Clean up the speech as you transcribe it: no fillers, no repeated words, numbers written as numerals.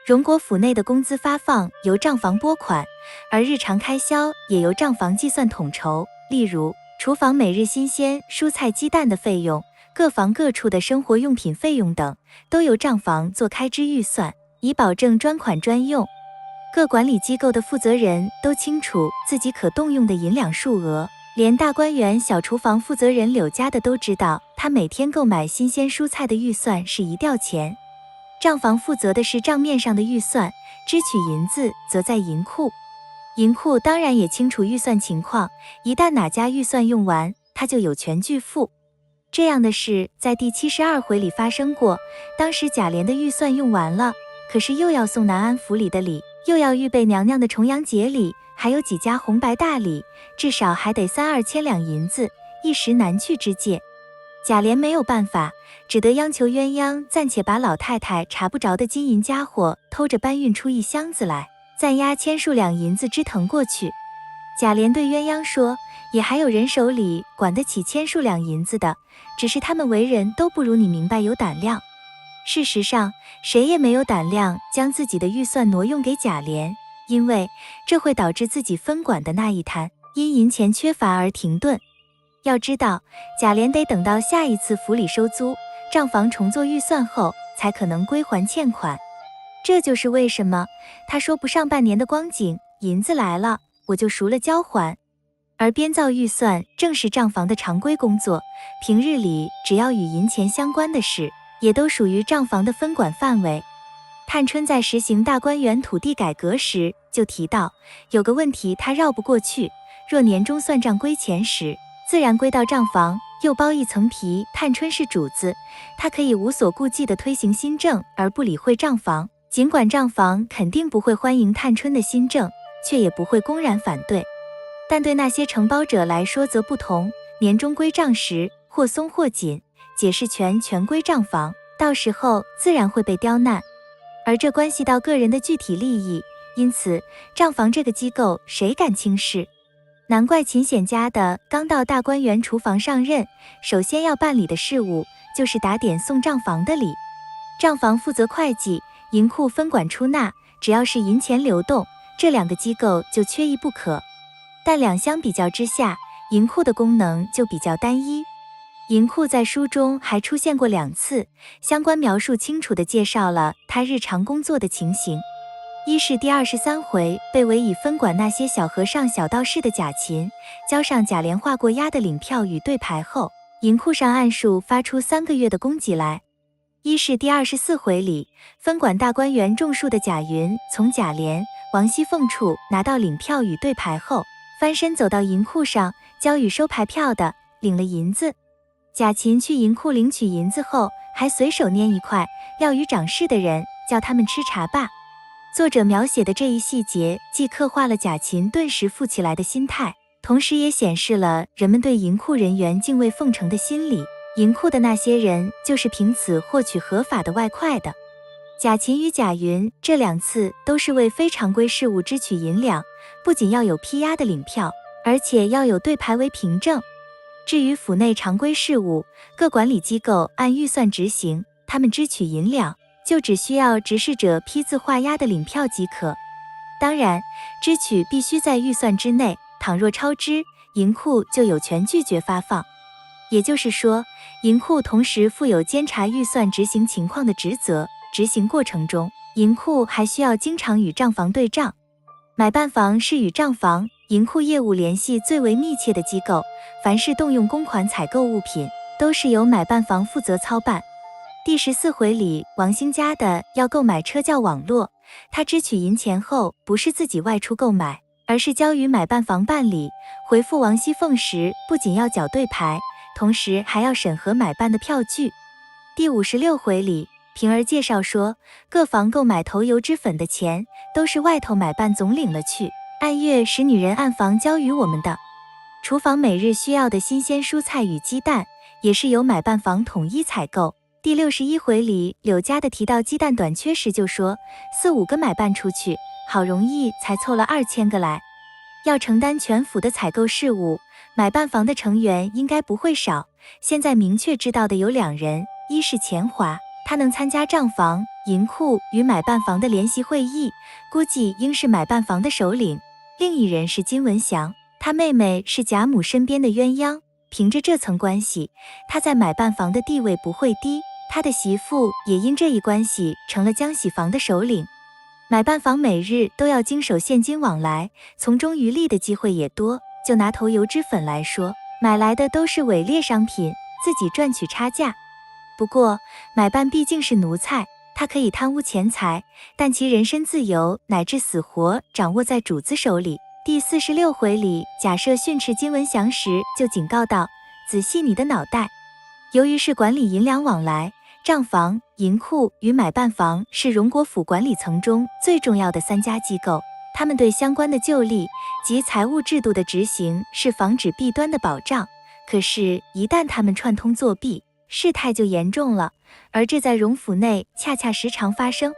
荣国府内的工资发放由账房拨款，而日常开销也由账房计算统筹。例如，厨房每日新鲜蔬菜鸡蛋的费用，各房各处的生活用品费用等，都由账房做开支预算，以保证专款专用。各管理机构的负责人都清楚自己可动用的银两数额，连大观园小厨房负责人柳家的都知道，他每天购买新鲜蔬菜的预算是1吊钱。账房负责的是账面上的预算，支取银子则在银库。银库当然也清楚预算情况，一旦哪家预算用完，他就有权拒付。这样的事在第72回里发生过，当时贾琏的预算用完了，可是又要送南安府里的礼，又要预备娘娘的重阳节礼，还有几家红白大礼，至少还得3-2千两银子，一时难去之届。贾琏没有办法，只得央求鸳鸯暂且把老太太查不着的金银家伙偷着搬运出1箱子来，暂押1000数两银子支腾过去。贾琏对鸳鸯说，也还有人手里管得起1000数两银子的，只是他们为人都不如你明白有胆量。事实上，谁也没有胆量将自己的预算挪用给贾琏，因为这会导致自己分管的那一摊因银钱缺乏而停顿。要知道，贾琏得等到下一次府里收租，账房重做预算后，才可能归还欠款。这就是为什么他说不上半年的光景，银子来了，我就赎了交还。而编造预算正是账房的常规工作，平日里只要与银钱相关的事，也都属于账房的分管范围。探春在实行大观园土地改革时就提到，有个问题他绕不过去，若年终算账归钱时，自然归到账房，又包一层皮，探春是主子，她可以无所顾忌地推行新政，而不理会账房。尽管账房肯定不会欢迎探春的新政，却也不会公然反对。但对那些承包者来说则不同，年终归账时，或松或紧，解释权全归账房，到时候自然会被刁难。而这关系到个人的具体利益，因此账房这个机构谁敢轻视？难怪秦显家的刚到大观园厨房上任，首先要办理的事务就是打点送账房的礼。账房负责会计，银库分管出纳，只要是银钱流动，这2个机构就缺一不可。但两相比较之下，银库的功能就比较单一。银库在书中还出现过2次，相关描述清楚地介绍了他日常工作的情形。一是第23回被委以分管那些小和尚小道士的贾芹，交上贾琏画过押的领票与对牌后，银库上按数发出3个月的供给来。一是第24回里，分管大观园种树的贾云从贾琏、王熙凤处拿到领票与对牌后，翻身走到银库上，交与收牌票的，领了银子。贾芹去银库领取银子后，还随手拈一块，要与掌事的人，叫他们吃茶罢。作者描写的这一细节，既刻画了贾芹顿时富起来的心态，同时也显示了人们对银库人员敬畏奉承的心理。银库的那些人就是凭此获取合法的外快的。贾芹与贾云这2次都是为非常规事务支取银两，不仅要有批押的领票，而且要有对牌为凭证。至于府内常规事务，各管理机构按预算执行，他们支取银两就只需要执事者批字画押的领票即可。当然，支取必须在预算之内，倘若超支，银库就有权拒绝发放。也就是说，银库同时负有监察预算执行情况的职责，执行过程中，银库还需要经常与账房对账。买办房是与账房、银库业务联系最为密切的机构，凡是动用公款采购物品，都是由买办房负责操办。第14回里，王兴家的要购买车轿网络，他支取银钱后，不是自己外出购买，而是交与买办房办理，回复王熙凤时，不仅要缴对牌，同时还要审核买办的票据。第56回里，平儿介绍说，各房购买头油脂粉的钱，都是外头买办总领了去，按月使女人按房交与我们的。厨房每日需要的新鲜蔬菜与鸡蛋，也是由买办房统一采购。第61回里，柳家的提到鸡蛋短缺时就说，4-5个买办出去，好容易才凑了2000个来。要承担全府的采购事务，买办房的成员应该不会少。现在明确知道的有2人，一是钱华，他能参加账房、银库与买办房的联席会议，估计应是买办房的首领。另一人是金文祥，他妹妹是贾母身边的鸳鸯，凭着这层关系，他在买办房的地位不会低。他的媳妇也因这一关系成了江喜房的首领。买办房每日都要经手现金往来，从中渔利的机会也多。就拿头油脂粉来说，买来的都是伪劣商品，自己赚取差价。不过买办毕竟是奴才，他可以贪污钱财，但其人身自由乃至死活掌握在主子手里。第46回里，贾赦训斥金文祥时就警告道：仔细你的脑袋。由于是管理银两往来，账房、银库与买办房是荣国府管理层中最重要的3家机构，他们对相关的旧例及财务制度的执行是防止弊端的保障。可是，一旦他们串通作弊，事态就严重了，而这在荣府内恰恰时常发生。